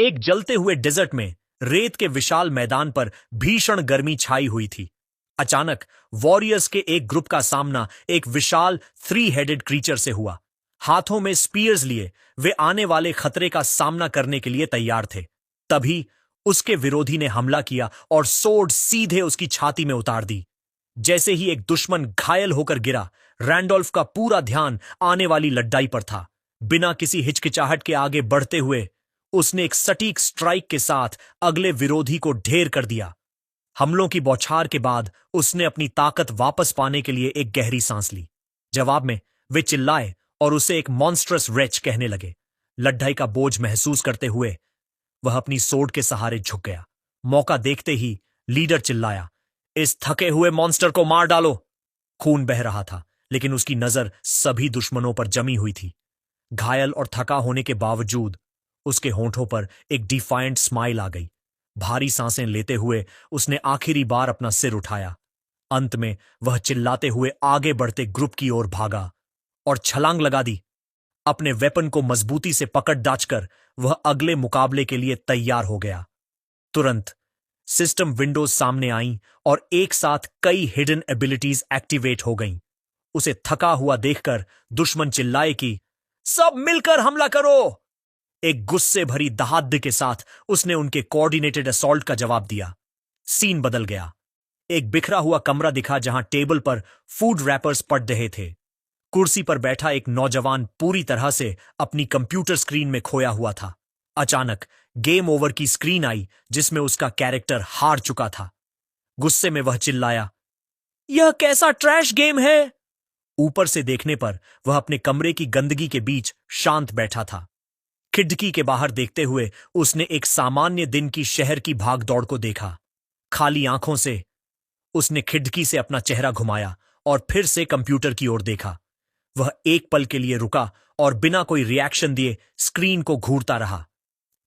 एक जलते हुए डेजर्ट में रेत के विशाल मैदान पर भीषण गर्मी छाई हुई थी। अचानक वॉरियर्स के एक ग्रुप का सामना एक विशाल 3 हेडेड क्रीचर से हुआ। हाथों में स्पीयर्स लिए वे आने वाले खतरे का सामना करने के लिए तैयार थे। तभी उसके विरोधी ने हमला किया और सोर्ड सीधे उसकी छाती में उतार दी। जैसे ही एक दुश्मन घायल होकर गिरा, रैंडोल्फ का पूरा ध्यान आने वाली लड़ाई पर था। बिना किसी हिचकिचाहट के आगे बढ़ते हुए उसने एक सटीक स्ट्राइक के साथ अगले विरोधी को ढेर कर दिया। हमलों की बौछार के बाद उसने अपनी ताकत वापस पाने के लिए एक गहरी सांस ली। जवाब में वे चिल्लाए और उसे एक मॉन्स्ट्रस रेच कहने लगे। लड़ाई का बोझ महसूस करते हुए वह अपनी सोर्ड के सहारे झुक गया। मौका देखते ही लीडर चिल्लाया, इस थके हुए मॉन्स्टर को मार डालो। खून बह रहा था, लेकिन उसकी नजर सभी दुश्मनों पर जमी हुई थी। घायल और थका होने के बावजूद उसके होंठों पर एक डिफाइंट स्माइल आ गई। भारी सांसें लेते हुए उसने आखिरी बार अपना सिर उठाया। अंत में वह चिल्लाते हुए आगे बढ़ते ग्रुप की ओर भागा और छलांग लगा दी। अपने वेपन को मजबूती से पकड़ दाचकर वह अगले मुकाबले के लिए तैयार हो गया। तुरंत सिस्टम विंडोज सामने आईं और एक साथ कई हिडन एबिलिटीज एक्टिवेट हो गईं। उसे थका हुआ देखकर दुश्मन चिल्लाए कि सब मिलकर हमला करो। एक गुस्से भरी दहाड़ के साथ उसने उनके कोऑर्डिनेटेड असॉल्ट का जवाब दिया। सीन बदल गया। एक बिखरा हुआ कमरा दिखा जहां टेबल पर फूड रैपर्स पड़ रहे थे। कुर्सी पर बैठा एक नौजवान पूरी तरह से अपनी कंप्यूटर स्क्रीन में खोया हुआ था। अचानक गेम ओवर की स्क्रीन आई जिसमें उसका कैरेक्टर हार चुका था। गुस्से में वह चिल्लाया, यह कैसा ट्रैश गेम है। ऊपर से देखने पर वह अपने कमरे की गंदगी के बीच शांत बैठा था। खिड़की के बाहर देखते हुए उसने एक सामान्य दिन की शहर की भागदौड़ को देखा। खाली आंखों से उसने खिड़की से अपना चेहरा घुमाया और फिर से कंप्यूटर की ओर देखा। वह एक पल के लिए रुका और बिना कोई रिएक्शन दिए स्क्रीन को घूरता रहा।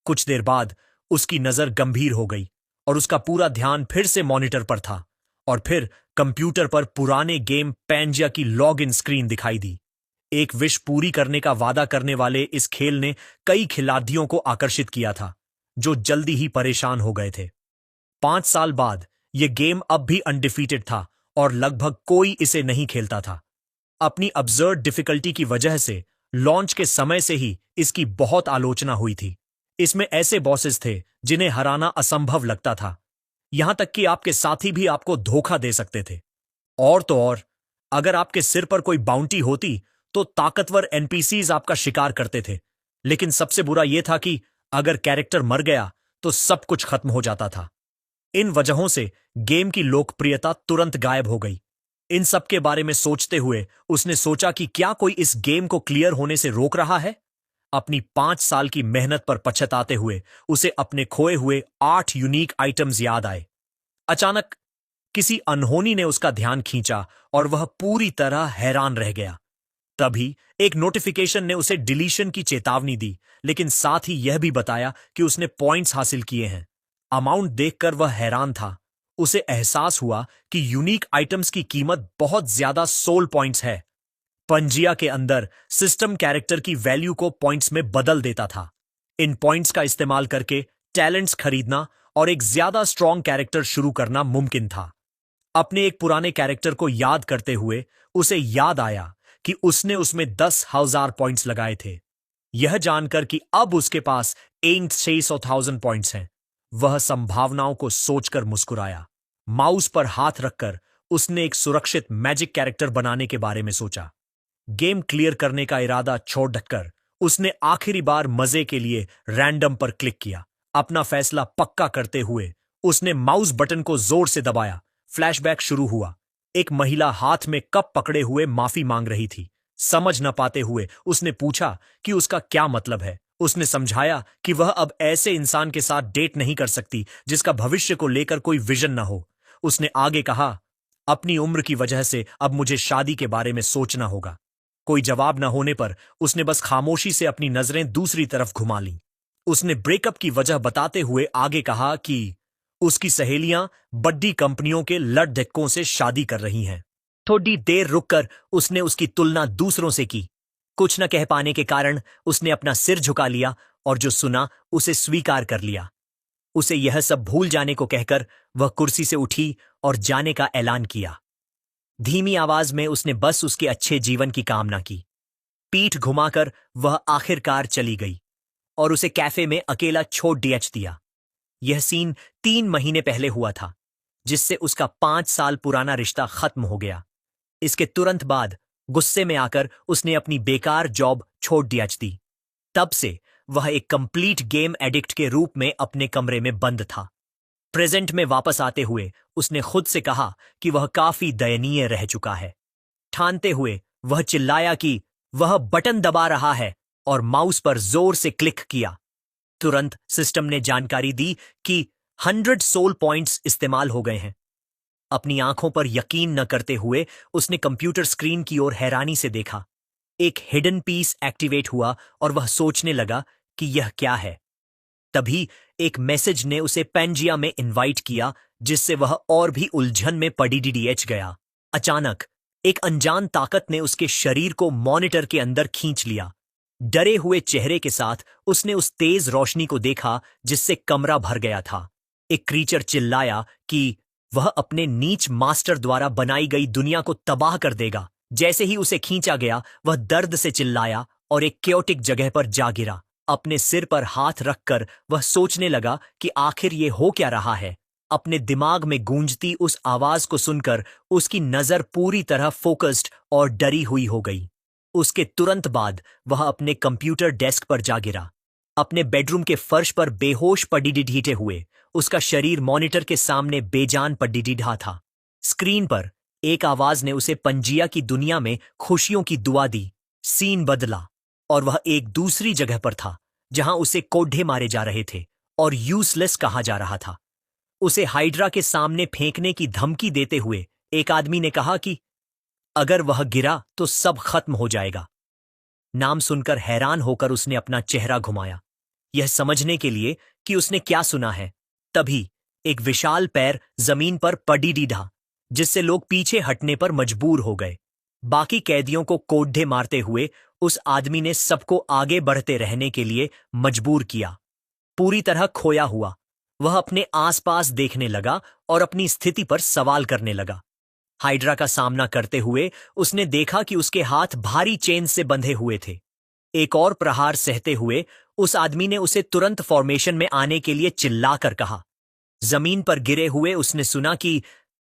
कुछ देर बाद उसकी नजर गंभीर हो गई और उसका पूरा ध्यान फिर से मॉनिटर पर था और फिर कंप्यूटर पर पुराने गेम पैंजिया की लॉग इन स्क्रीन दिखाई दी। एक विश पूरी करने का वादा करने वाले इस खेल ने कई खिलाड़ियों को आकर्षित किया था, जो जल्दी ही परेशान हो गए थे। 5 साल बाद यह गेम अब भी अनडिफीटेड था और लगभग कोई इसे नहीं खेलता था। अपनी अब्सर्ड डिफिकल्टी की वजह से लॉन्च के समय से ही इसकी बहुत आलोचना हुई थी। इसमें ऐसे बॉसेस थे जिन्हें हराना असंभव लगता था, यहां तक कि आपके साथी भी आपको धोखा दे सकते थे। और तो और, अगर आपके सिर पर कोई बाउंटी होती तो ताकतवर एनपीसीज आपका शिकार करते थे। लेकिन सबसे बुरा यह था कि अगर कैरेक्टर मर गया तो सब कुछ खत्म हो जाता था। इन वजहों से गेम की लोकप्रियता तुरंत गायब हो गई। इन सब के बारे में सोचते हुए उसने सोचा कि क्या कोई इस गेम को क्लियर होने से रोक रहा है। अपनी 5 साल की मेहनत पर पछताते हुए उसे अपने खोए हुए 8 यूनिक आइटम्स याद आए। अचानक किसी अनहोनी ने उसका ध्यान खींचा और वह पूरी तरह हैरान रह गया। तभी एक नोटिफिकेशन ने उसे डिलीशन की चेतावनी दी, लेकिन साथ ही यह भी बताया कि उसने पॉइंट्स हासिल किए हैं। अमाउंट देखकर वह हैरान था। उसे एहसास हुआ कि यूनिक आइटम्स की कीमत बहुत ज्यादा 16 पॉइंट्स है। पंजिया के अंदर सिस्टम कैरेक्टर की वैल्यू को पॉइंट्स में बदल देता था। इन पॉइंट्स का इस्तेमाल करके टैलेंट्स खरीदना और एक ज्यादा स्ट्रॉन्ग कैरेक्टर शुरू करना मुमकिन था। अपने एक पुराने कैरेक्टर को याद करते हुए उसे याद आया कि उसने उसमें 10,000 पॉइंट्स लगाए थे। यह जानकर कि अब उसके पास 600,000 पॉइंट्स हैं, वह संभावनाओं को सोचकर मुस्कुराया। माउस पर हाथ रखकर उसने एक सुरक्षित मैजिक कैरेक्टर बनाने के बारे में सोचा। गेम क्लियर करने का इरादा छोड़ ढककर उसने आखिरी बार मजे के लिए रैंडम पर क्लिक किया। अपना फैसला पक्का करते हुए उसने माउस बटन को जोर से दबाया। फ्लैशबैक शुरू हुआ। एक महिला हाथ में कप पकड़े हुए माफी मांग रही थी। समझ न पाते हुए उसने पूछा कि उसका क्या मतलब है। उसने समझाया कि वह अब ऐसे इंसान के साथ डेट नहीं कर सकती जिसका भविष्य को लेकर कोई विजन न हो। उसने आगे कहा, अपनी उम्र की वजह से अब मुझे शादी के बारे में सोचना होगा। कोई जवाब न होने पर उसने बस खामोशी से अपनी नजरें दूसरी तरफ घुमा लीं। उसने ब्रेकअप की वजह बताते हुए आगे कहा कि उसकी सहेलियां बड्डी कंपनियों के लड़ढक्कों से शादी कर रही हैं। थोड़ी देर रुककर उसने उसकी तुलना दूसरों से की। कुछ न कह पाने के कारण उसने अपना सिर झुका लिया और जो सुना उसे स्वीकार कर लिया। उसे यह सब भूल जाने को कहकर वह कुर्सी से उठी और जाने का ऐलान किया। धीमी आवाज में उसने बस उसके अच्छे जीवन की कामना की। पीठ घुमाकर वह आखिरकार चली गई और उसे कैफे में अकेला छोड़ दिया। यह सीन 3 महीने पहले हुआ था, जिससे उसका 5 साल पुराना रिश्ता खत्म हो गया। इसके तुरंत बाद गुस्से में आकर उसने अपनी बेकार जॉब छोड़ दी। तब से वह एक कंप्लीट गेम एडिक्ट के रूप में अपने कमरे में बंद था। प्रेजेंट में वापस आते हुए उसने खुद से कहा कि वह काफी दयनीय रह चुका है। ठानते हुए वह चिल्लाया कि वह बटन दबा रहा है और माउस पर जोर से क्लिक किया। तुरंत सिस्टम ने जानकारी दी कि 100 सोल पॉइंट्स इस्तेमाल हो गए हैं। अपनी आंखों पर यकीन न करते हुए उसने कंप्यूटर स्क्रीन की ओर हैरानी से देखा। एक हिडन पीस एक्टिवेट हुआ और वह सोचने लगा कि यह क्या है। तभी एक मैसेज ने उसे पेंजिया में इनवाइट किया, जिससे वह और भी उलझन में पड़ीडीएच गया। अचानक एक अनजान ताकत ने उसके शरीर को मॉनिटर के अंदर खींच लिया। डरे हुए चेहरे के साथ उसने उस तेज रोशनी को देखा जिससे कमरा भर गया था। एक क्रीचर चिल्लाया कि वह अपने नीच मास्टर द्वारा बनाई गई दुनिया को तबाह कर देगा। जैसे ही उसे खींचा गया वह दर्द से चिल्लाया और एक क्योटिक जगह पर जा गिरा। अपने सिर पर हाथ रखकर वह सोचने लगा कि आखिर ये हो क्या रहा है। अपने दिमाग में गूंजती उस आवाज को सुनकर उसकी नजर पूरी तरह फोकस्ड और डरी हुई हो गई। उसके तुरंत बाद वह अपने कंप्यूटर डेस्क पर जा गिरा। अपने बेडरूम के फर्श पर बेहोश पड़ीडीठे हुए उसका शरीर मॉनिटर के सामने बेजान पड़ीडीठा था। स्क्रीन पर एक आवाज ने उसे पंजिया की दुनिया में खुशियों की दुआ दी। सीन बदला और वह एक दूसरी जगह पर था, जहां उसे कोड्ढे मारे जा रहे थे और यूजलेस कहा जा रहा था। उसे हाइड्रा के सामने फेंकने की धमकी देते हुए एक आदमी ने कहा कि अगर वह गिरा तो सब खत्म हो जाएगा। नाम सुनकर हैरान होकर उसने अपना चेहरा घुमाया, यह समझने के लिए कि उसने क्या सुना है। तभी एक विशाल पैर जमीन पर पड़ीडीठा, जिससे लोग पीछे हटने पर मजबूर हो गए। बाकी कैदियों को कोड्ढे मारते हुए उस आदमी ने सबको आगे बढ़ते रहने के लिए मजबूर किया। पूरी तरह खोया हुआ वह अपने आसपास देखने लगा और अपनी स्थिति पर सवाल करने लगा। हाइड्रा का सामना करते हुए उसने देखा कि उसके हाथ भारी चेन से बंधे हुए थे। एक और प्रहार सहते हुए उस आदमी ने उसे तुरंत फॉर्मेशन में आने के लिए चिल्लाकर कहा। जमीन पर गिरे हुए उसने सुना कि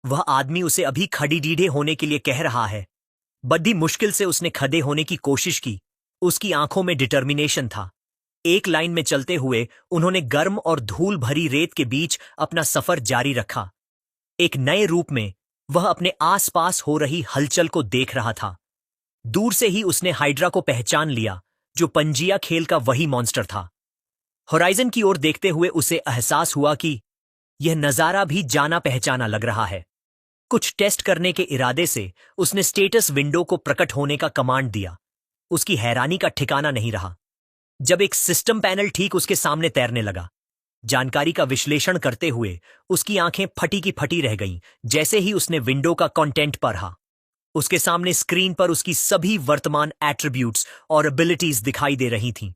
वह आदमी उसे अभी खड़ीडीढ़े होने के लिए कह रहा है। बड़ी मुश्किल से उसने खड़े होने की कोशिश की। उसकी आंखों में डिटर्मिनेशन था। एक लाइन में चलते हुए उन्होंने गर्म और धूल भरी रेत के बीच अपना सफर जारी रखा। एक नए रूप में वह अपने आसपास हो रही हलचल को देख रहा था। दूर से ही उसने हाइड्रा को पहचान लिया, जो पंजिया खेल का वही मॉन्स्टर था। होराइजन की ओर देखते हुए उसे एहसास हुआ कि यह नजारा भी जाना पहचाना लग रहा है। कुछ टेस्ट करने के इरादे से उसने स्टेटस विंडो को प्रकट होने का कमांड दिया। उसकी हैरानी का ठिकाना नहीं रहा जब एक सिस्टम पैनल ठीक उसके सामने तैरने लगा। जानकारी का विश्लेषण करते हुए उसकी आंखें फटी की फटी रह गईं जैसे ही उसने विंडो का कंटेंट पढ़ा। उसके सामने स्क्रीन पर उसकी सभी वर्तमान एट्रीब्यूट्स और एबिलिटीज दिखाई दे रही थीं।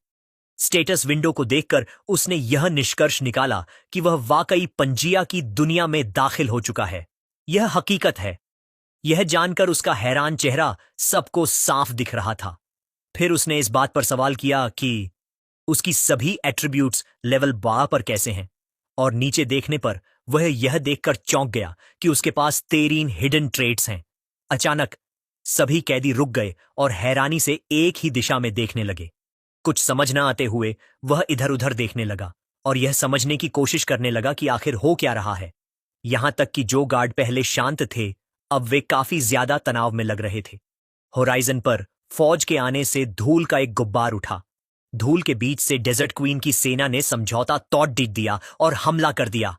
स्टेटस विंडो को देखकर उसने यह निष्कर्ष निकाला कि वह वाकई पंजिया की दुनिया में दाखिल हो चुका है। यह हकीकत है। यह जानकर उसका हैरान चेहरा सबको साफ दिख रहा था। फिर उसने इस बात पर सवाल किया कि उसकी सभी एट्रीब्यूट्स लेवल 12 पर कैसे हैं, और नीचे देखने पर वह यह देखकर चौंक गया कि उसके पास 13 हिडन ट्रेट्स हैं। अचानक सभी कैदी रुक गए और हैरानी से एक ही दिशा में देखने लगे। कुछ समझ न आते हुए वह इधर उधर देखने लगा और यह समझने की कोशिश करने लगा कि आखिर हो क्या रहा है। यहां तक कि जो गार्ड पहले शांत थे अब वे काफी ज्यादा तनाव में लग रहे थे। होराइजन पर फौज के आने से धूल का एक गुब्बार उठा। धूल के बीच से डेजर्ट क्वीन की सेना ने समझौता तोड़ दिया और हमला कर दिया।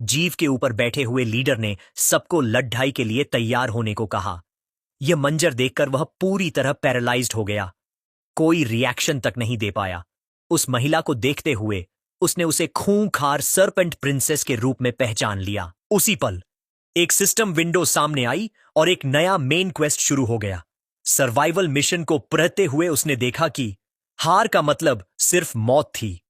जीव के ऊपर बैठे हुए लीडर ने सबको लड़ाई के लिए तैयार होने को कहा। यह मंजर देखकर वह पूरी तरह पैरालाइज्ड हो गया। कोई रिएक्शन तक नहीं दे पाया। उस महिला को देखते हुए उसने उसे खूंखार सरपेंट प्रिंसेस के रूप में पहचान लिया। उसी पल एक सिस्टम विंडो सामने आई और एक नया मेन क्वेस्ट शुरू हो गया। सर्वाइवल मिशन को पढ़ते हुए उसने देखा कि हार का मतलब सिर्फ मौत थी।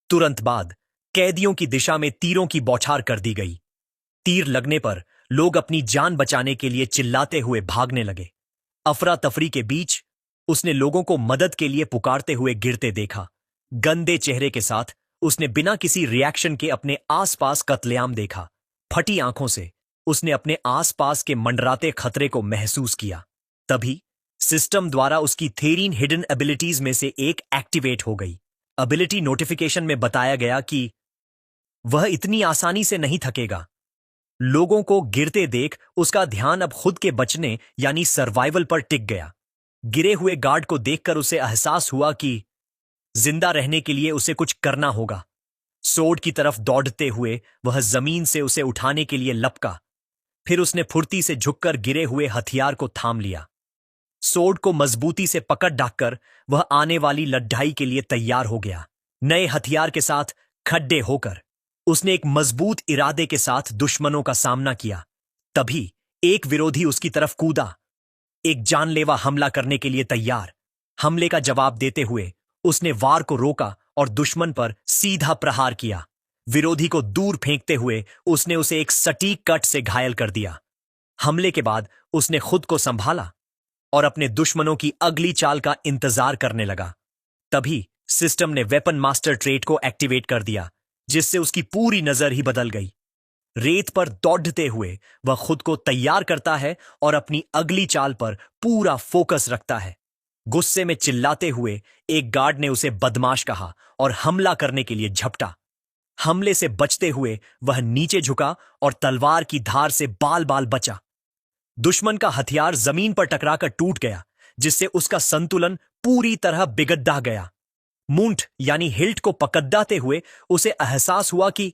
तुरंत बाद कैदियों की दिशा में तीरों की बौछार कर दी गई। तीर लगने पर लोग अपनी जान बचाने के लिए चिल्लाते हुए भागने लगे। अफरा तफरी के बीच उसने लोगों को मदद के लिए पुकारते हुए गिरते देखा। गंदे चेहरे के साथ उसने बिना किसी रिएक्शन के अपने आसपास कत्लेआम देखा। फटी आंखों से उसने अपने आसपास के मंडराते खतरे को महसूस किया। तभी सिस्टम द्वारा उसकी थेरीन हिडन एबिलिटीज में से एक एक्टिवेट हो गई। एबिलिटी नोटिफिकेशन में बताया गया कि वह इतनी आसानी से नहीं थकेगा। लोगों को गिरते देख उसका ध्यान अब खुद के बचने यानी सर्वाइवल पर टिक गया। गिरे हुए गार्ड को देखकर उसे एहसास हुआ कि जिंदा रहने के लिए उसे कुछ करना होगा। सोर्ड की तरफ दौड़ते हुए वह जमीन से उसे उठाने के लिए लपका। फिर उसने फुर्ती से झुककर गिरे हुए हथियार को थाम लिया। सोर्ड को मजबूती से पकड़ ढककर वह आने वाली लड़ाई के लिए तैयार हो गया। नए हथियार के साथ खड्डे होकर उसने एक मजबूत इरादे के साथ दुश्मनों का सामना किया। तभी एक विरोधी उसकी तरफ कूदा, एक जानलेवा हमला करने के लिए तैयार। हमले का जवाब देते हुए उसने वार को रोका और दुश्मन पर सीधा प्रहार किया। विरोधी को दूर फेंकते हुए उसने उसे एक सटीक कट से घायल कर दिया। हमले के बाद उसने खुद को संभाला और अपने दुश्मनों की अगली चाल का इंतजार करने लगा। तभी सिस्टम ने वेपन मास्टर ट्रेट को एक्टिवेट कर दिया, जिससे उसकी पूरी नजर ही बदल गई। रेत पर दौड़ते हुए वह खुद को तैयार करता है और अपनी अगली चाल पर पूरा फोकस रखता है। गुस्से में चिल्लाते हुए एक गार्ड ने उसे बदमाश कहा और हमला करने के लिए झपटा। हमले से बचते हुए वह नीचे झुका और तलवार की धार से बाल बाल बचा। दुश्मन का हथियार जमीन पर टकराकर टूट गया, जिससे उसका संतुलन पूरी तरह बिगड़ गया। मूंठ यानी हिल्ट को पकड़ाते हुए उसे एहसास हुआ कि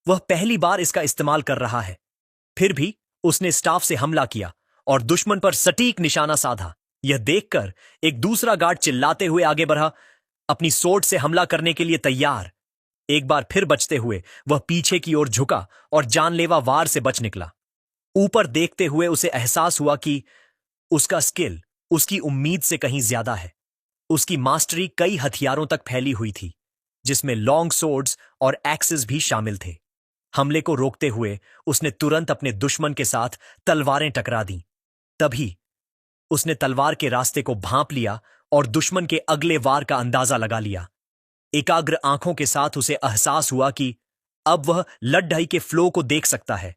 वह पहली बार इसका इस्तेमाल कर रहा है। फिर भी उसने स्टाफ से हमला किया और दुश्मन पर सटीक निशाना साधा। यह देखकर एक दूसरा गार्ड चिल्लाते हुए आगे बढ़ा, अपनी सोर्ड से हमला करने के लिए तैयार। एक बार फिर बचते हुए वह पीछे की ओर झुका और जानलेवा वार से बच निकला। ऊपर देखते हुए उसे एहसास हुआ कि उसका स्किल उसकी उम्मीद से कहीं ज्यादा है। उसकी मास्टरी कई हथियारों तक फैली हुई थी, जिसमें लॉन्ग सोर्ड्स और एक्सेस भी शामिल थे। हमले को रोकते हुए उसने तुरंत अपने दुश्मन के साथ तलवारें टकरा दी। तभी उसने तलवार के रास्ते को भांप लिया और दुश्मन के अगले वार का अंदाजा लगा लिया। एकाग्र आंखों के साथ उसे एहसास हुआ कि अब वह लड़ाई के फ्लो को देख सकता है।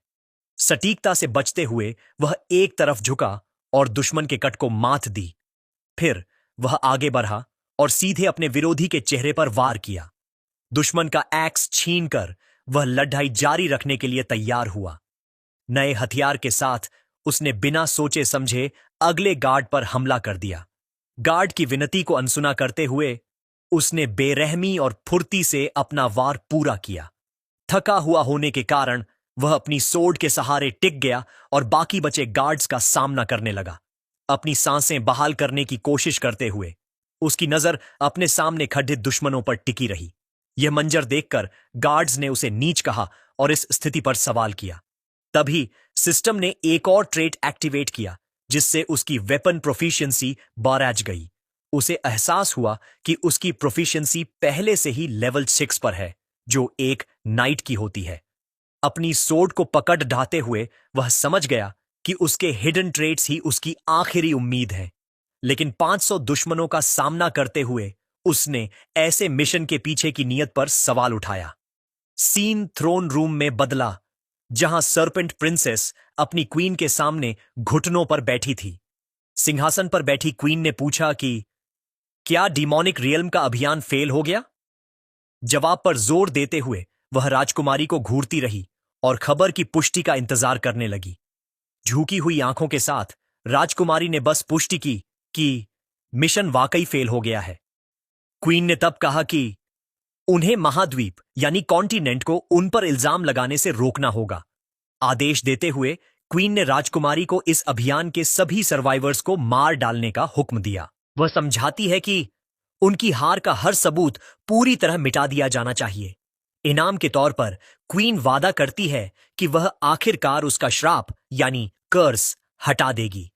सटीकता से बचते हुए वह एक तरफ झुका और दुश्मन के कट को मात दी। फिर वह आगे बढ़ा और सीधे अपने विरोधी के चेहरे पर वार किया। दुश्मन का एक्स छीनकर वह लड़ाई जारी रखने के लिए तैयार हुआ। नए हथियार के साथ उसने बिना सोचे समझे अगले गार्ड पर हमला कर दिया। गार्ड की विनती को अनसुना करते हुए उसने बेरहमी और फुर्ती से अपना वार पूरा किया। थका हुआ होने के कारण वह अपनी सोर्ड के सहारे टिक गया और बाकी बचे गार्ड्स का सामना करने लगा। अपनी सांसें बहाल करने की कोशिश करते हुए उसकी नजर अपने सामने खड़े दुश्मनों पर टिकी रही। यह मंजर देखकर गार्ड्स ने उसे नीच कहा और इस स्थिति पर सवाल किया। तभी सिस्टम ने एक और ट्रेट एक्टिवेट किया, जिससे उसकी वेपन प्रोफिशिएंसी बढ़ गई। उसे एहसास हुआ कि उसकी प्रोफिशिएंसी पहले से ही लेवल 6 पर है, जो एक नाइट की होती है। अपनी सोर्ड को पकड़ ढाते हुए वह समझ गया कि उसके हिडन ट्रेट्स ही उसकी आखिरी उम्मीद है। लेकिन 500 दुश्मनों का सामना करते हुए उसने ऐसे मिशन के पीछे की नीयत पर सवाल उठाया। सीन थ्रोन रूम में बदला, जहां सर्पेंट प्रिंसेस अपनी क्वीन के सामने घुटनों पर बैठी थी। सिंहासन पर बैठी क्वीन ने पूछा कि क्या डिमोनिक रियल्म का अभियान फेल हो गया? जवाब पर जोर देते हुए वह राजकुमारी को घूरती रही और खबर की पुष्टि का इंतजार करने लगी। झुकी हुई आंखों के साथ राजकुमारी ने बस पुष्टि की कि मिशन वाकई फेल हो गया है। क्वीन ने तब कहा कि उन्हें महाद्वीप यानी कॉन्टिनेंट को उन पर इल्जाम लगाने से रोकना होगा। आदेश देते हुए क्वीन ने राजकुमारी को इस अभियान के सभी सर्वाइवर्स को मार डालने का हुक्म दिया। वह समझाती है कि उनकी हार का हर सबूत पूरी तरह मिटा दिया जाना चाहिए। इनाम के तौर पर क्वीन वादा करती है कि वह आखिरकार उसका श्राप यानी कर्स हटा देगी।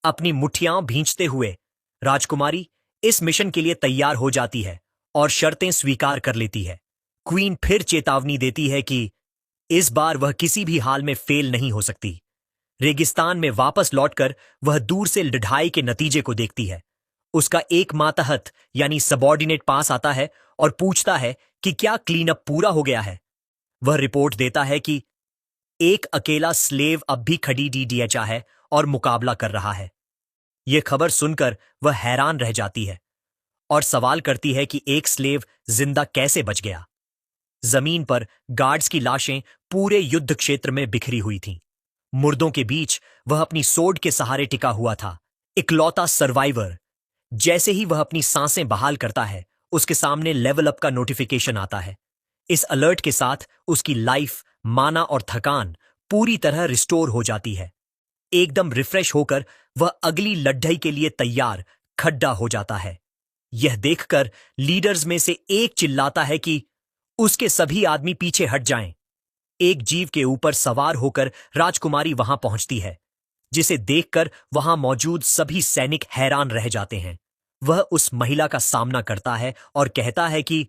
अपनी मुठ्ठियां भींचते हुए राजकुमारी इस मिशन के लिए तैयार हो जाती है और शर्तें स्वीकार कर लेती है। क्वीन फिर चेतावनी देती है कि इस बार वह किसी भी हाल में फेल नहीं हो सकती। रेगिस्तान में वापस लौटकर वह दूर से लड़ाई के नतीजे को देखती है। उसका एक मातहत यानी सबॉर्डिनेट पास आता है और पूछता है कि क्या क्लीन अप पूरा हो गया है। वह रिपोर्ट देता है कि एक अकेला स्लेव अब भी खड़ी डीडीएचा है और मुकाबला कर रहा है। यह खबर सुनकर वह हैरान रह जाती है और सवाल करती है कि एक स्लेव जिंदा कैसे बच गया। जमीन पर गार्ड्स की लाशें पूरे युद्ध क्षेत्र में बिखरी हुई थीं। मुर्दों के बीच वह अपनी सोड के सहारे टिका हुआ था, इकलौता सर्वाइवर। जैसे ही वह अपनी सांसें बहाल करता है, उसके सामने लेवल अप का नोटिफिकेशन आता है। इस अलर्ट के साथ उसकी लाइफ, माना और थकान पूरी तरह रिस्टोर हो जाती है। एकदम रिफ्रेश होकर वह अगली लड़ाई के लिए तैयार खड्डा हो जाता है। यह देखकर लीडर्स में से एक चिल्लाता है कि उसके सभी आदमी पीछे हट जाएं। एक जीव के ऊपर सवार होकर राजकुमारी वहां पहुंचती है, जिसे देखकर वहां मौजूद सभी सैनिक हैरान रह जाते हैं। वह उस महिला का सामना करता है और कहता है कि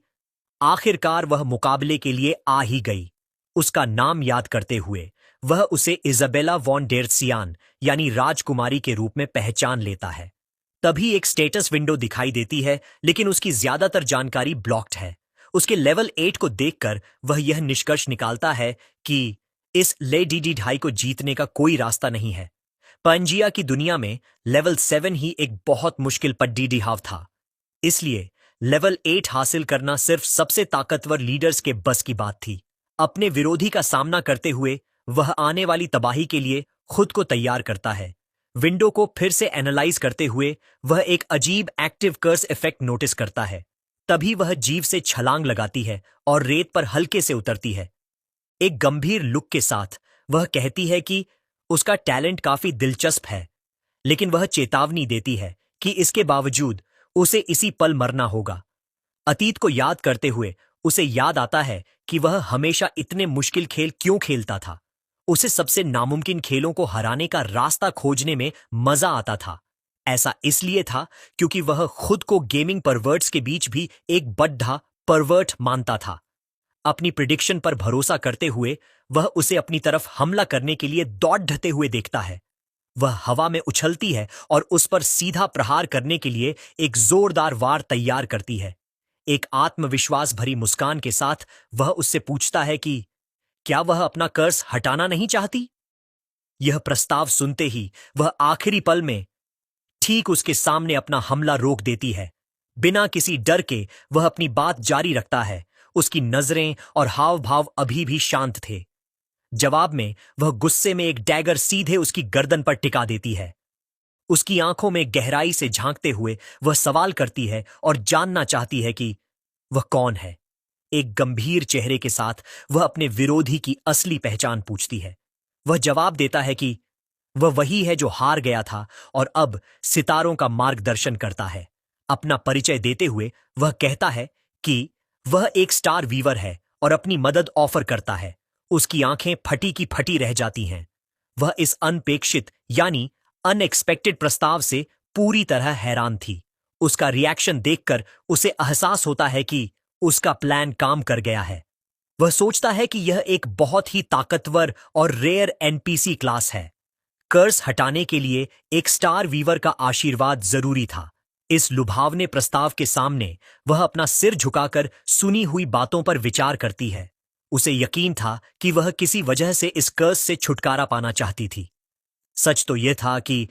आखिरकार वह मुकाबले के लिए आ ही गई। उसका नाम याद करते हुए वह उसे इजाबेला वॉन डेर्सियान यानी राजकुमारी के रूप में पहचान लेता है। तभी एक स्टेटस विंडो दिखाई देती है, लेकिन उसकी ज्यादातर जानकारी ब्लॉक्ड है। उसके लेवल 8 को देखकर वह यह निष्कर्ष निकालता है कि इस लेडी ढाई को जीतने का कोई रास्ता नहीं है। पंजिया की दुनिया में लेवल 7 ही एक बहुत मुश्किल पड्डी डिहाव था। इसलिए लेवल 8 हासिल करना सिर्फ सबसे ताकतवर लीडर्स के बस की बात थी। अपने विरोधी का सामना करते हुए वह आने वाली तबाही के लिए खुद को तैयार करता है। विंडो को फिर से एनालाइज करते हुए वह एक अजीब एक्टिव कर्स इफेक्ट नोटिस करता है। तभी वह जीव से छलांग लगाती है और रेत पर हल्के से उतरती है। एक गंभीर लुक के साथ वह कहती है कि उसका टैलेंट काफी दिलचस्प है, लेकिन वह चेतावनी देती है कि इसके बावजूद उसे इसी पल मरना होगा। अतीत को याद करते हुए उसे याद आता है कि वह हमेशा इतने मुश्किल खेल क्यों खेलता था। उसे सबसे नामुमकिन खेलों को हराने का रास्ता खोजने में मजा आता था। ऐसा इसलिए था क्योंकि वह खुद को गेमिंग परवर्ट्स के बीच भी एक बड्ढा परवर्ट मानता था। अपनी प्रिडिक्शन पर भरोसा करते हुए वह उसे अपनी तरफ हमला करने के लिए दौड़ ढते हुए देखता है। वह हवा में उछलती है और उस पर सीधा प्रहार करने के लिए एक जोरदार वार तैयार करती है। एक आत्मविश्वास भरी मुस्कान के साथ वह उससे पूछता है कि क्या वह अपना कर्स हटाना नहीं चाहती। यह प्रस्ताव सुनते ही वह आखिरी पल में ठीक उसके सामने अपना हमला रोक देती है। बिना किसी डर के वह अपनी बात जारी रखता है। उसकी नजरें और हाव भाव अभी भी शांत थे। जवाब में वह गुस्से में एक डैगर सीधे उसकी गर्दन पर टिका देती है। उसकी आंखों में गहराई से झांकते हुए वह सवाल करती है और जानना चाहती है कि वह कौन है। एक गंभीर चेहरे के साथ वह अपने विरोधी की असली पहचान पूछती है। वह जवाब देता है कि वह वही है जो हार गया था और अब सितारों का मार्गदर्शन करता है। अपना परिचय देते हुए वह कहता है कि वह एक स्टार वीवर है और अपनी मदद ऑफर करता है। उसकी आंखें फटी की फटी रह जाती हैं। वह इस अनपेक्षित यानी अनएक्सपेक्टेड प्रस्ताव से पूरी तरह हैरान थी। उसका रिएक्शन देखकर उसे एहसास होता है कि उसका प्लान काम कर गया है। वह सोचता है कि यह एक बहुत ही ताकतवर और रेयर एनपीसी क्लास है। कर्स हटाने के लिए एक स्टार वीवर का आशीर्वाद जरूरी था। इस लुभावने प्रस्ताव के सामने वह अपना सिर झुकाकर सुनी हुई बातों पर विचार करती है। उसे यकीन था कि वह किसी वजह से इस कर्स से छुटकारा पाना चाहती थी। सच तो यह था कि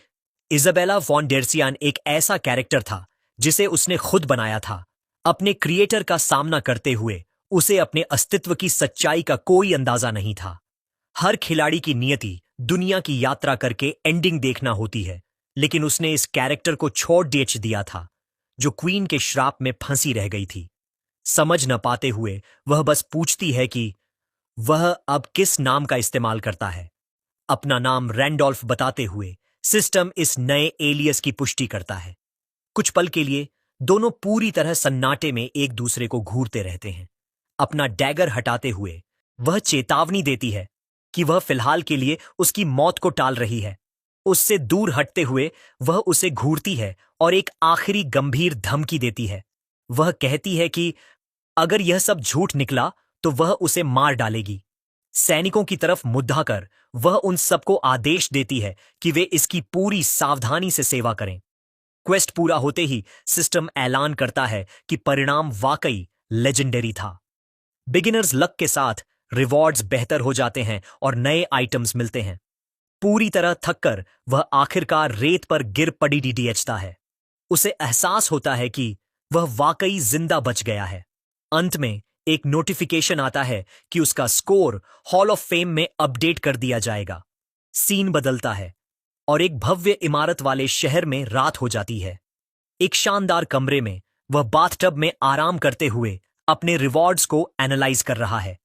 इजाबेला वॉन डेर्सियान एक ऐसा कैरेक्टर था जिसे उसने खुद बनाया था। अपने क्रिएटर का सामना करते हुए उसे अपने अस्तित्व की सच्चाई का कोई अंदाजा नहीं था। हर खिलाड़ी की नियति दुनिया की यात्रा करके एंडिंग देखना होती है, लेकिन उसने इस कैरेक्टर को छोड़ दिया था जो क्वीन के श्राप में फंसी रह गई थी। समझ न पाते हुए वह बस पूछती है कि वह अब किस नाम का इस्तेमाल करता है। अपना नाम रैंडोल्फ बताते हुए सिस्टम इस नए एलियस की पुष्टि करता है। कुछ पल के लिए दोनों पूरी तरह सन्नाटे में एक दूसरे को घूरते रहते हैं। अपना डैगर हटाते हुए वह चेतावनी देती है कि वह फिलहाल के लिए उसकी मौत को टाल रही है। उससे दूर हटते हुए वह उसे घूरती है और एक आखिरी गंभीर धमकी देती है। वह कहती है कि अगर यह सब झूठ निकला तो वह उसे मार डालेगी। सैनिकों की तरफ मुद्दा कर वह उन सबको आदेश देती है कि वे इसकी पूरी सावधानी से सेवा करें। क्वेस्ट पूरा होते ही सिस्टम ऐलान करता है कि परिणाम वाकई लेजेंडरी था। बिगिनर्स लक के साथ रिवॉर्ड्स बेहतर हो जाते हैं और नए आइटम्स मिलते हैं। पूरी तरह थककर वह आखिरकार रेत पर गिर पड़ी डीडीएचता है। उसे एहसास होता है कि वह वाकई जिंदा बच गया है। अंत में एक नोटिफिकेशन आता है कि उसका स्कोर हॉल ऑफ फेम में अपडेट कर दिया जाएगा। सीन बदलता है और एक भव्य इमारत वाले शहर में रात हो जाती है। एक शानदार कमरे में वह बाथटब में आराम करते हुए अपने रिवॉर्ड्स को एनालाइज कर रहा है।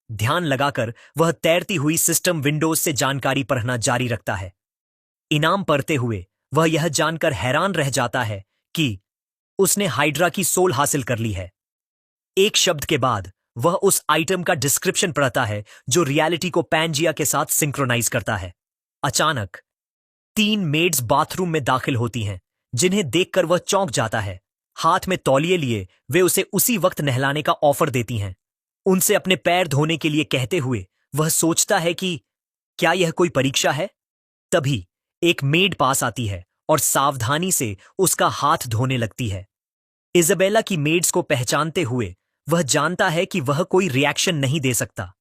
ध्यान लगाकर वह तैरती हुई सिस्टम विंडोज से जानकारी पढ़ना जारी रखता है। इनाम पढ़ते हुए वह यह जानकर हैरान रह जाता है कि उसने हाइड्रा की सोल हासिल कर ली है। एक शब्द के बाद वह उस आइटम का डिस्क्रिप्शन पढ़ता है जो रियलिटी को पैंजिया के साथ सिंक्रोनाइज करता है। अचानक 3 मेड्स बाथरूम में दाखिल होती हैं, जिन्हें देखकर वह चौंक जाता है। हाथ में तौलिए लिए वे उसे उसी वक्त नहलाने का ऑफर देती हैं, उनसे अपने पैर धोने के लिए कहते हुए वह सोचता है कि क्या यह कोई परीक्षा है। तभी एक मेड पास आती है और सावधानी से उसका हाथ धोने लगती है। इजाबेला की मेड्स को पहचानते हुए वह जानता है कि वह कोई रिएक्शन नहीं दे सकता,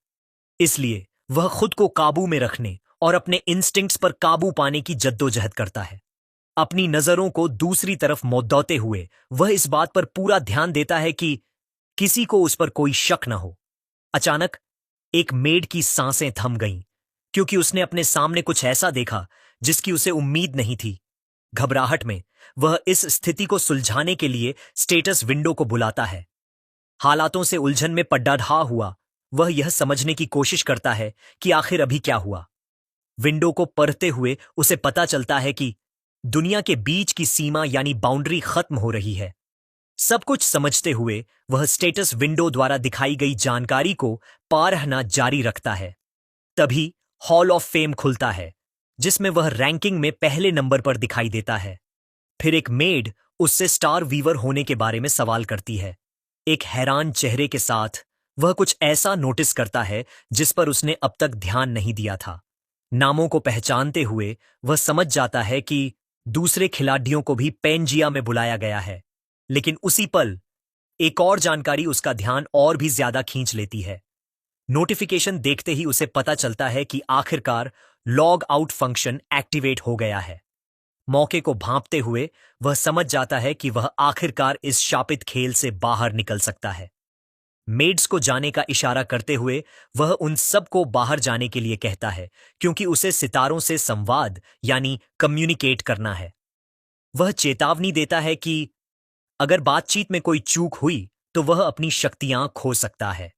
इसलिए वह खुद को काबू में रखने और अपने इंस्टिंक्ट्स पर काबू पाने की जद्दोजहद करता है। अपनी नजरों को दूसरी तरफ मोड़ते हुए वह इस बात पर पूरा ध्यान देता है कि किसी को उस पर कोई शक न हो। अचानक एक मेड की सांसें थम गईं, क्योंकि उसने अपने सामने कुछ ऐसा देखा जिसकी उसे उम्मीद नहीं थी। घबराहट में वह इस स्थिति को सुलझाने के लिए स्टेटस विंडो को बुलाता है। हालातों से उलझन में पड्डाढ़ा हुआ वह यह समझने की कोशिश करता है कि आखिर अभी क्या हुआ। विंडो को पढ़ते हुए उसे पता चलता है कि दुनिया के बीच की सीमा यानी बाउंड्री खत्म हो रही है। सब कुछ समझते हुए वह स्टेटस विंडो द्वारा दिखाई गई जानकारी को पढ़ना जारी रखता है। तभी हॉल ऑफ फेम खुलता है, जिसमें वह रैंकिंग में पहले नंबर पर दिखाई देता है। फिर एक मेड उससे स्टार वीवर होने के बारे में सवाल करती है। एक हैरान चेहरे के साथ वह कुछ ऐसा नोटिस करता है जिस पर उसने अब तक ध्यान नहीं दिया था। नामों को पहचानते हुए वह समझ जाता है कि दूसरे खिलाड़ियों को भी पैंजिया में बुलाया गया है, लेकिन उसी पल एक और जानकारी उसका ध्यान और भी ज्यादा खींच लेती है। नोटिफिकेशन देखते ही उसे पता चलता है कि आखिरकार लॉग आउट फंक्शन एक्टिवेट हो गया है। मौके को भांपते हुए वह समझ जाता है कि वह आखिरकार इस शापित खेल से बाहर निकल सकता है। मेड्स को जाने का इशारा करते हुए वह उन सब को बाहर जाने के लिए कहता है, क्योंकि उसे सितारों से संवाद यानी कम्युनिकेट करना है। वह चेतावनी देता है कि अगर बातचीत में कोई चूक हुई तो वह अपनी शक्तियां खो सकता है।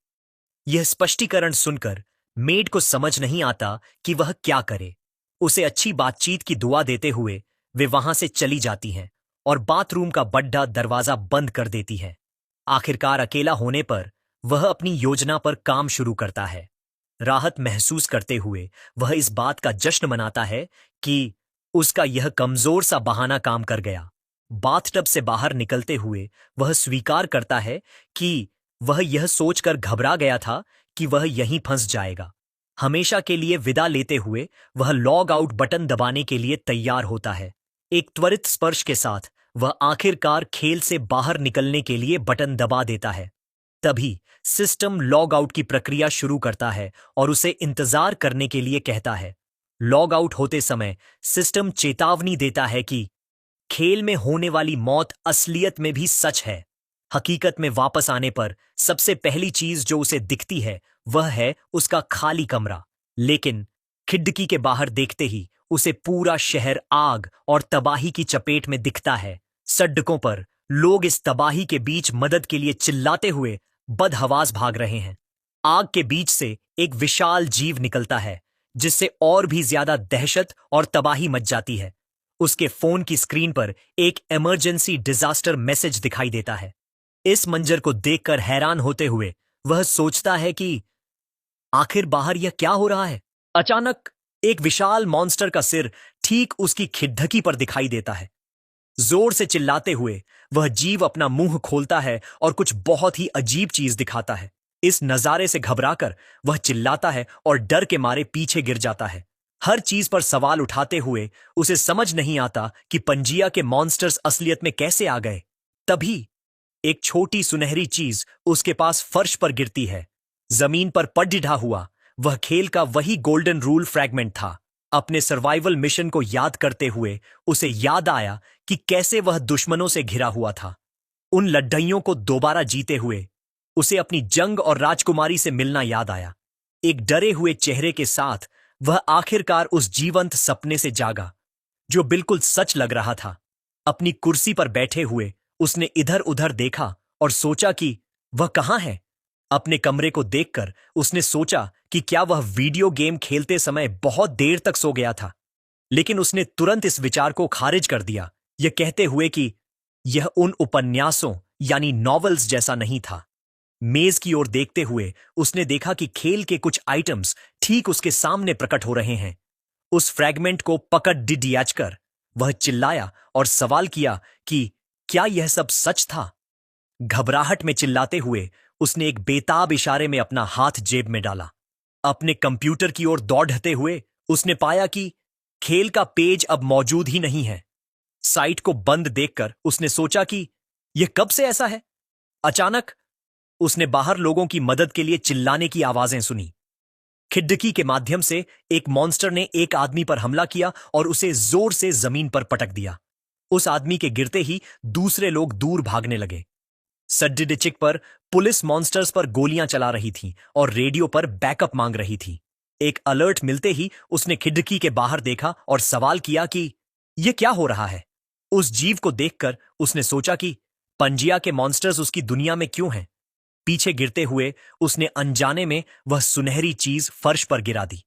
यह स्पष्टीकरण सुनकर मेड को समझ नहीं आता कि वह क्या करे। उसे अच्छी बातचीत की दुआ देते हुए वे वहां से चली जाती हैं और बाथरूम का बड्ढा दरवाजा बंद कर देती है। आखिरकार अकेला होने पर वह अपनी योजना पर काम शुरू करता है। राहत महसूस करते हुए वह इस बात का जश्न मनाता है कि उसका यह कमजोर सा बहाना काम कर गया। बाथटब से बाहर निकलते हुए वह स्वीकार करता है कि वह यह सोचकर घबरा गया था कि वह यहीं फंस जाएगा। हमेशा के लिए विदा लेते हुए वह लॉग आउट बटन दबाने के लिए तैयार होता है। एक त्वरित स्पर्श के साथ वह आखिरकार खेल से बाहर निकलने के लिए बटन दबा देता है। तभी सिस्टम लॉग आउट की प्रक्रिया शुरू करता है और उसे इंतजार करने के लिए कहता है। लॉग आउट होते समय सिस्टम चेतावनी देता है कि खेल में होने वाली मौत असलियत में भी सच है। हकीकत में वापस आने पर सबसे पहली चीज जो उसे दिखती है वह है उसका खाली कमरा, लेकिन खिड़की के बाहर देखते ही उसे पूरा शहर आग और तबाही की चपेट में दिखता है। सड़कों पर लोग इस तबाही के बीच मदद के लिए चिल्लाते हुए बदहवास भाग रहे हैं। आग के बीच से एक विशाल जीव निकलता है, जिससे और भी ज्यादा दहशत और तबाही मच जाती है। उसके फोन की स्क्रीन पर एक इमरजेंसी डिजास्टर मैसेज दिखाई देता है। इस मंजर को देखकर हैरान होते हुए वह सोचता है कि आखिर बाहर यह क्या हो रहा है। अचानक एक विशाल मॉन्स्टर का सिर ठीक उसकी खिड़की पर दिखाई देता है। जोर से चिल्लाते हुए वह जीव अपना मुंह खोलता है और कुछ बहुत ही अजीब चीज दिखाता है। इस नजारे से घबराकर वह चिल्लाता है और डर के मारे पीछे गिर जाता है। हर चीज पर सवाल उठाते हुए उसे समझ नहीं आता कि पंजिया के मॉन्स्टर्स असलियत में कैसे आ गए। तभी एक छोटी सुनहरी चीज उसके पास फर्श पर गिरती है। जमीन पर पडिढ़ा हुआ वह खेल का वही गोल्डन रूल फ्रैगमेंट था। अपने सर्वाइवल मिशन को याद करते हुए उसे याद आया कि कैसे वह दुश्मनों से घिरा हुआ था। उन लड़ाइयों को दोबारा जीते हुए उसे अपनी जंग और राजकुमारी से मिलना याद आया। एक डरे हुए चेहरे के साथ वह आखिरकार उस जीवंत सपने से जागा जो बिल्कुल सच लग रहा था। अपनी कुर्सी पर बैठे हुए उसने इधर उधर देखा और सोचा कि वह कहां है। अपने कमरे को देखकर उसने सोचा कि क्या वह वीडियो गेम खेलते समय बहुत देर तक सो गया था, लेकिन उसने तुरंत इस विचार को खारिज कर दिया, यह कहते हुए कि यह उन उपन्यासों यानी नॉवेल्स जैसा नहीं था। मेज की ओर देखते हुए उसने देखा कि खेल के कुछ आइटम्स ठीक उसके सामने प्रकट हो रहे हैं। उस फ्रैगमेंट को पकड़ डिडियाच कर वह चिल्लाया और सवाल किया कि क्या यह सब सच था। घबराहट में चिल्लाते हुए उसने एक बेताब इशारे में अपना हाथ जेब में डाला। अपने कंप्यूटर की ओर दौड़ते हुए उसने पाया कि खेल का पेज अब मौजूद ही नहीं है। साइट को बंद देखकर उसने सोचा कि यह कब से ऐसा है। अचानक उसने बाहर लोगों की मदद के लिए चिल्लाने की आवाजें सुनी। खिड़की के माध्यम से एक मॉन्स्टर ने एक आदमी पर हमला किया और उसे जोर से जमीन पर पटक दिया। उस आदमी के गिरते ही दूसरे लोग दूर भागने लगे। सड्डिडिचिक पर पुलिस मॉन्स्टर्स पर गोलियां चला रही थी और रेडियो पर बैकअप मांग रही थी। एक अलर्ट मिलते ही उसने खिड़की के बाहर देखा और सवाल किया कि यह क्या हो रहा है। उस जीव को देखकर उसने सोचा कि पंजिया के मॉन्स्टर्स उसकी दुनिया में क्यों हैं। पीछे गिरते हुए उसने अनजाने में वह सुनहरी चीज फर्श पर गिरा दी।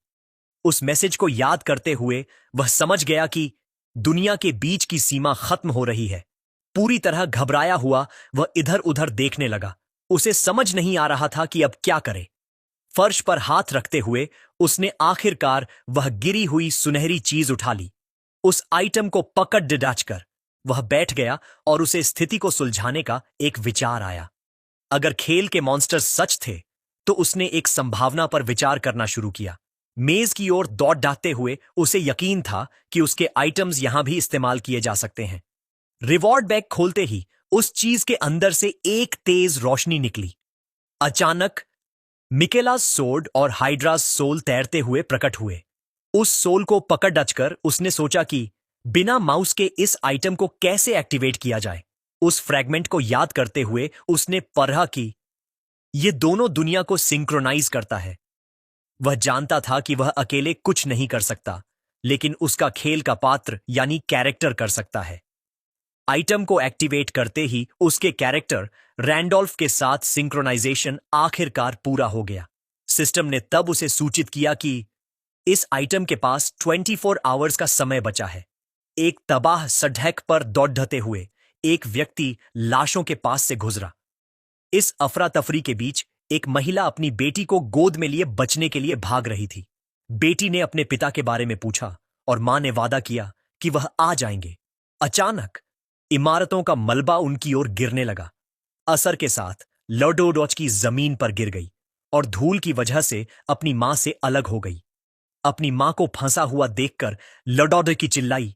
उस मैसेज को याद करते हुए वह समझ गया कि दुनिया के बीच की सीमा खत्म हो रही है। पूरी तरह घबराया हुआ वह इधर उधर देखने लगा। उसे समझ नहीं आ रहा था कि अब क्या करे। फर्श पर हाथ रखते हुए उसने आखिरकार वह गिरी हुई सुनहरी चीज उठा ली। उस आइटम को पकड़ डिडाचकर वह बैठ गया और उसे स्थिति को सुलझाने का एक विचार आया। अगर खेल के मॉन्स्टर सच थे तो उसने एक संभावना पर विचार करना शुरू किया। मेज की ओर दौड़ डालते हुए उसे यकीन था कि उसके आइटम्स यहां भी इस्तेमाल किए जा सकते हैं। रिवॉर्ड बैग खोलते ही उस चीज के अंदर से एक तेज रोशनी निकली। अचानक मिकेलास सोर्ड और हाइड्रास सोल तैरते हुए प्रकट हुए। उस सोल को पकड़ डचकर उसने सोचा कि बिना माउस के इस आइटम को कैसे एक्टिवेट किया जाए। उस फ्रैगमेंट को याद करते हुए उसने पढ़ा कि यह दोनों दुनिया को सिंक्रोनाइज करता है। वह जानता था कि वह अकेले कुछ नहीं कर सकता, लेकिन उसका खेल का पात्र यानी कैरेक्टर कर सकता है। आइटम को एक्टिवेट करते ही उसके कैरेक्टर रैंडोल्फ के साथ सिंक्रोनाइजेशन आखिरकार पूरा हो गया। सिस्टम ने तब उसे सूचित किया कि इस आइटम के पास 24 आवर्स का समय बचा है। एक तबाह सड़क पर दौड़ते हुए एक व्यक्ति लाशों के पास से गुजरा। इस अफरा तफरी के बीच एक महिला अपनी बेटी को गोद में लिए बचने के लिए भाग रही थी। बेटी ने अपने पिता के बारे में पूछा और मां ने वादा किया कि वह आ जाएंगे। अचानक इमारतों का मलबा उनकी ओर गिरने लगा। असर के साथ लडोडॉच की जमीन पर गिर गई और धूल की वजह से अपनी मां से अलग हो गई। अपनी मां को फंसा हुआ देखकर लडोडो की चिल्लाई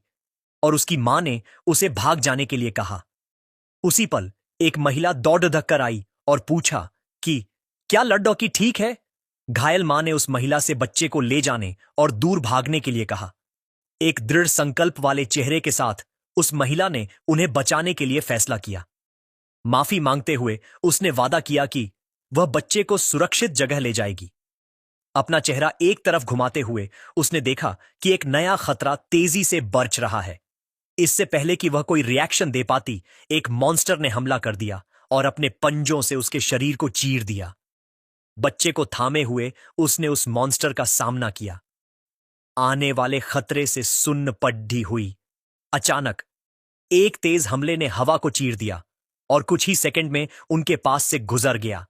और उसकी मां ने उसे भाग जाने के लिए कहा। उसी पल एक महिला दौड़ धक्कर आई और पूछा कि क्या लडोकी ठीक है। घायल मां ने उस महिला से बच्चे को ले जाने और दूर भागने के लिए कहा। एक दृढ़ संकल्प वाले चेहरे के साथ उस महिला ने उन्हें बचाने के लिए फैसला किया। माफी मांगते हुए उसने वादा किया कि वह बच्चे को सुरक्षित जगह ले जाएगी। अपना चेहरा एक तरफ घुमाते हुए उसने देखा कि एक नया खतरा तेजी से बरछ रहा है। इससे पहले कि वह कोई रिएक्शन दे पाती, एक मॉन्स्टर ने हमला कर दिया और अपने पंजों से उसके शरीर को चीर दिया। बच्चे को थामे हुए उसने उस मॉन्स्टर का सामना किया। आने वाले खतरे से सुन्न पड्डी हुई। अचानक एक तेज हमले ने हवा को चीर दिया और कुछ ही सेकंड में उनके पास से गुजर गया।